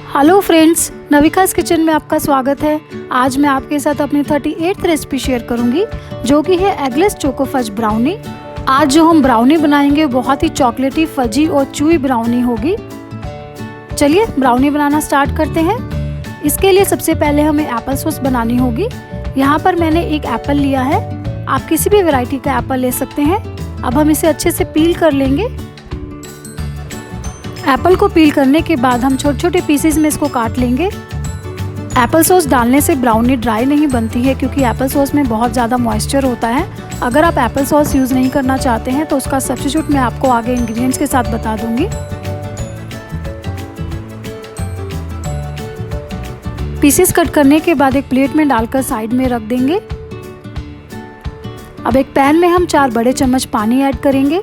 Hello friends, नविकास kitchen में आपका स्वागत है। आज मैं आपके साथ अपनी 38th रेसिपी शेयर करूंगी जो कि है एगलेस चोको फज ब्राउनी। आज जो हम ब्राउनी बनाएंगे बहुत ही चॉकलेटी, फजी और चूई ब्राउनी होगी। चलिए ब्राउनी बनाना स्टार्ट करते हैं। इसके लिए सबसे पहले हमें एप्पल सॉस बनानी होगी। यहाँ पर मैंने एक एप्पल लिया है, आप किसी भी वैरायटी का एप्पल ले सकते हैं। अब हम इसे अच्छे से पील कर लेंगे। एप्पल को पील करने के बाद हम छोटे छोटे पीसेस में इसको काट लेंगे। एप्पल सॉस डालने से ब्राउनी ड्राई नहीं बनती है क्योंकि एप्पल सॉस में बहुत ज़्यादा मॉइस्चर होता है। अगर आप एप्पल सॉस यूज़ नहीं करना चाहते हैं तो उसका सब्स्टिट्यूट मैं आपको आगे इंग्रेडिएंट्स के साथ बता दूंगी। पीसेस कट करने के बाद एक प्लेट में डालकर साइड में रख देंगे। अब एक पैन में हम 4 बड़े चम्मच पानी ऐड करेंगे।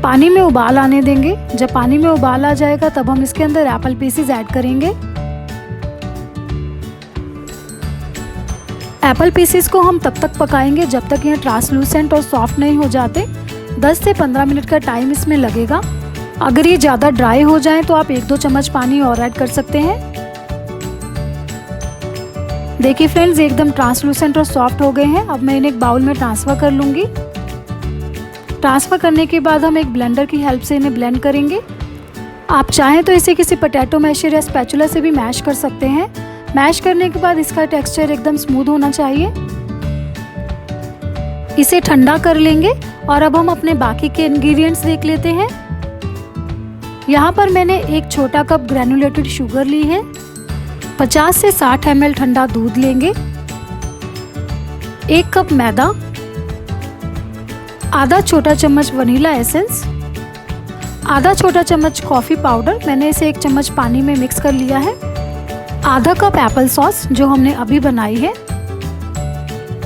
पानी में उबाल आने देंगे। जब पानी में उबाल आ जाएगा तब हम इसके अंदर एप्पल पीसेस ऐड करेंगे। एप्पल पीसेस को हम तब तक पकाएंगे जब तक ये ट्रांसलूसेंट और सॉफ्ट नहीं हो जाते। 10 से 15 मिनट का टाइम इसमें लगेगा। अगर ये ज़्यादा ड्राई हो जाए तो आप 1-2 चम्मच पानी और ऐड कर सकते हैं। देखिए फ्रेंड्स, एकदम ट्रांसलूसेंट और सॉफ्ट हो गए हैं। अब मैं इन्हें एक बाउल में ट्रांसफ़र कर लूँगी। ट्रांसफ़र करने के बाद हम एक ब्लेंडर की हेल्प से इन्हें ब्लेंड करेंगे। आप चाहें तो इसे किसी पोटैटो मैशर या स्पैचुला से भी मैश कर सकते हैं। मैश करने के बाद इसका टेक्सचर एकदम स्मूथ होना चाहिए। इसे ठंडा कर लेंगे और अब हम अपने बाकी के इंग्रेडिएंट्स देख लेते हैं। यहाँ पर मैंने एक छोटा कप ग्रैनुलेटेड शुगर ली है। 50 से 60 ml ठंडा दूध लेंगे। 1 कप मैदा, आधा छोटा चम्मच वनीला एसेंस, आधा छोटा चम्मच कॉफ़ी पाउडर, मैंने इसे 1 चम्मच पानी में मिक्स कर लिया है। आधा कप एप्पल सॉस जो हमने अभी बनाई है।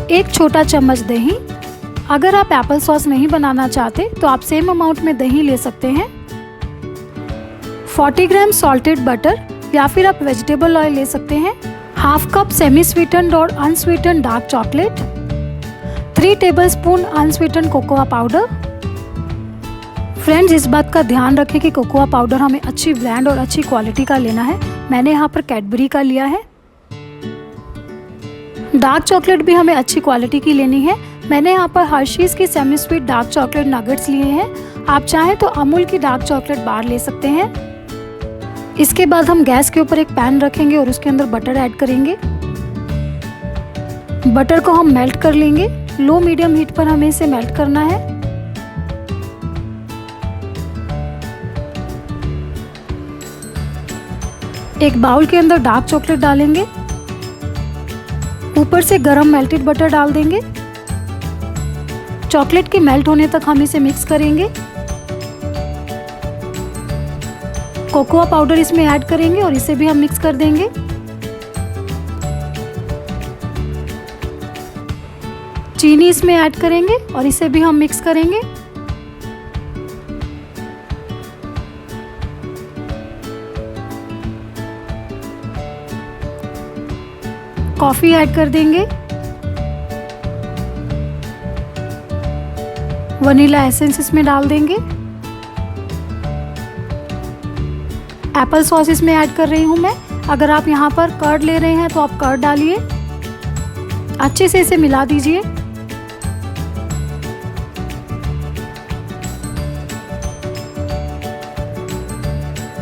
1 छोटा चम्मच दही। अगर आप एप्पल सॉस नहीं बनाना चाहते तो आप सेम अमाउंट में दही ले सकते हैं। 40 ग्राम सॉल्टेड बटर या फिर आप वेजिटेबल ऑयल ले सकते हैं। हाफ कप सेमी स्वीटेंड और unsweetened dark chocolate, 3 tablespoon unsweetened cocoa powder. Friends, इस बात का ध्यान रखें कि कोकोआ पाउडर हमें अच्छी ब्रांड और अच्छी क्वालिटी का लेना है। मैंने यहाँ पर कैडबरी का लिया है। डार्क चॉकलेट भी हमें अच्छी क्वालिटी की लेनी है। मैंने यहाँ पर हर्शीज़ की semi sweet dark chocolate nuggets लिए हैं। आप चाहें तो अमूल की डार्क चॉकलेट बार ले सकते हैं। इसके बाद हम गैस के ऊपर एक पैन रखेंगे और उसके अंदर बटर ऐड करेंगे। बटर को हम मेल्ट कर लेंगे। लो मीडियम हीट पर हमें इसे मेल्ट करना है। एक बाउल के अंदर डार्क चॉकलेट डालेंगे। ऊपर से गरम मेल्टेड बटर डाल देंगे। चॉकलेट के मेल्ट होने तक हम इसे मिक्स करेंगे। कोकोआ पाउडर इसमें ऐड करेंगे और इसे भी हम मिक्स कर देंगे। चीनी इसमें ऐड करेंगे और इसे भी हम मिक्स करेंगे। कॉफी ऐड कर देंगे। वनीला एसेंस इसमें डाल देंगे। एप्पल सॉस इसमें ऐड कर रही हूं मैं। अगर आप यहाँ पर कर्ड ले रहे हैं तो आप कर्ड डालिए। अच्छे से इसे मिला दीजिए।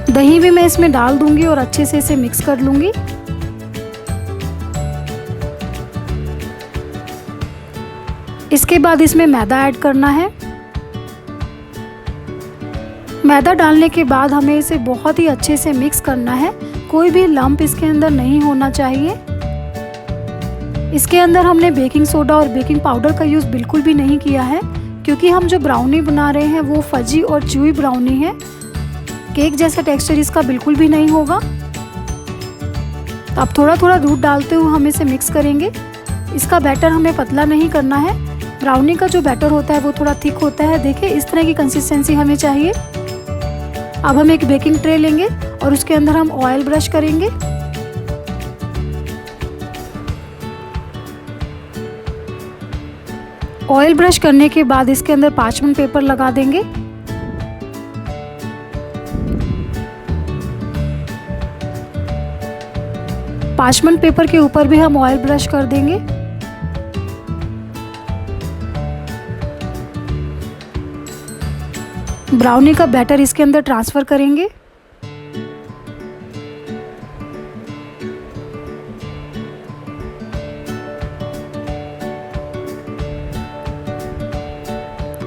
दही भी मैं इसमें डाल दूंगी और अच्छे से इसे मिक्स कर लूंगी। इसके बाद इसमें मैदा ऐड करना है। मैदा डालने के बाद हमें इसे बहुत ही अच्छे से मिक्स करना है। कोई भी लंप इसके अंदर नहीं होना चाहिए। इसके अंदर हमने बेकिंग सोडा और बेकिंग पाउडर का यूज़ बिल्कुल भी नहीं किया है क्योंकि हम जो ब्राउनी बना रहे हैं वो फजी और चूई ब्राउनी है। केक जैसा टेक्सचर इसका बिल्कुल भी नहीं होगा। अब थोड़ा थोड़ा दूध डालते हुए हम इसे मिक्स करेंगे। इसका बैटर हमें पतला नहीं करना है। ब्राउनी का जो बैटर होता है वो थोड़ा थिक होता है। देखिए इस तरह की कंसिस्टेंसी हमें चाहिए। अब हम एक बेकिंग ट्रे लेंगे और उसके अंदर हम ऑयल ब्रश करेंगे। ऑयल ब्रश करने के बाद इसके अंदर पार्चमेंट पेपर लगा देंगे। पार्चमेंट पेपर के ऊपर भी हम ऑयल ब्रश कर देंगे। ब्राउनी का बैटर इसके अंदर ट्रांसफर करेंगे।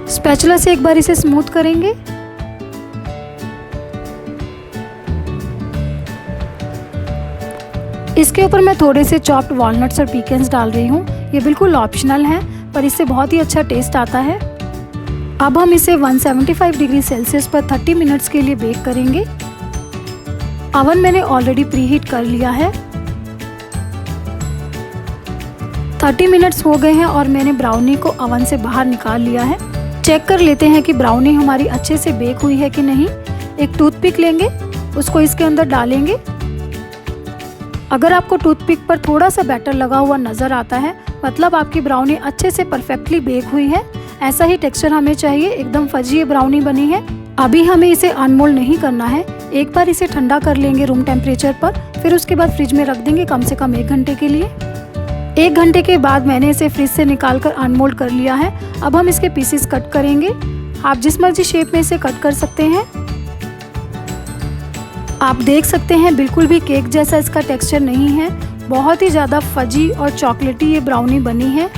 स्पैचुला से एक बार इसे स्मूथ करेंगे। इसके ऊपर मैं थोड़े से चॉप्ड वॉलनट्स और पीकन्स डाल रही हूँ। ये बिल्कुल ऑप्शनल है, पर इससे बहुत ही अच्छा टेस्ट आता है। अब हम इसे 175 डिग्री सेल्सियस पर 30 मिनट्स के लिए बेक करेंगे। अवन मैंने ऑलरेडी प्रीहीट कर लिया है। 30 मिनट्स हो गए हैं और मैंने ब्राउनी को अवन से बाहर निकाल लिया है। चेक कर लेते हैं कि ब्राउनी हमारी अच्छे से बेक हुई है कि नहीं। एक टूथपिक लेंगे, उसको इसके अंदर डालेंगे। अगर आपको टूथपिक पर थोड़ा सा बैटर लगा हुआ नज़र आता है, मतलब आपकी ब्राउनी अच्छे से परफेक्टली बेक हुई है। ऐसा ही टेक्सचर हमें चाहिए, एकदम फजी ब्राउनी बनी है। अभी हमें इसे अनमोल्ड नहीं करना है। एक बार इसे ठंडा कर लेंगे रूम टेम्परेचर पर, फिर उसके बाद फ्रिज में रख देंगे कम से कम 1 घंटे के लिए। 1 घंटे के बाद मैंने इसे फ्रिज से निकाल कर अनमोल्ड कर लिया है। अब हम इसके पीसेस कट करेंगे। आप जिस मर्जी शेप में इसे कट कर सकते हैं। आप देख सकते हैं बिल्कुल भी केक जैसा इसका टेक्सचर नहीं है। बहुत ही ज़्यादा फजी और चॉकलेटी ये ब्राउनी बनी है।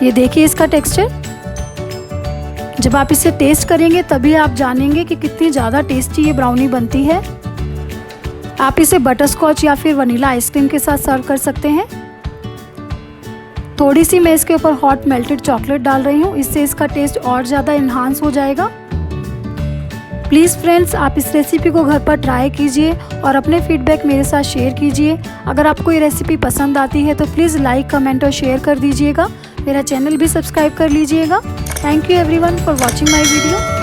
ये देखिए इसका टेक्सचर। जब आप इसे टेस्ट करेंगे तभी आप जानेंगे कि कितनी ज़्यादा टेस्टी ये ब्राउनी बनती है। आप इसे बटरस्कॉच या फिर वनीला आइसक्रीम के साथ सर्व कर सकते हैं। थोड़ी सी मैं इसके ऊपर हॉट मेल्टेड चॉकलेट डाल रही हूँ, इससे इसका टेस्ट और ज़्यादा इन्हांस हो जाएगा। प्लीज़ फ्रेंड्स, आप इस रेसिपी को घर पर ट्राई कीजिए और अपने फीडबैक मेरे साथ शेयर कीजिए। अगर आपको ये रेसिपी पसंद आती है तो प्लीज़ लाइक, कमेंट और शेयर कर दीजिएगा। मेरा चैनल भी सब्सक्राइब कर लीजिएगा। Thank you everyone for watching my video.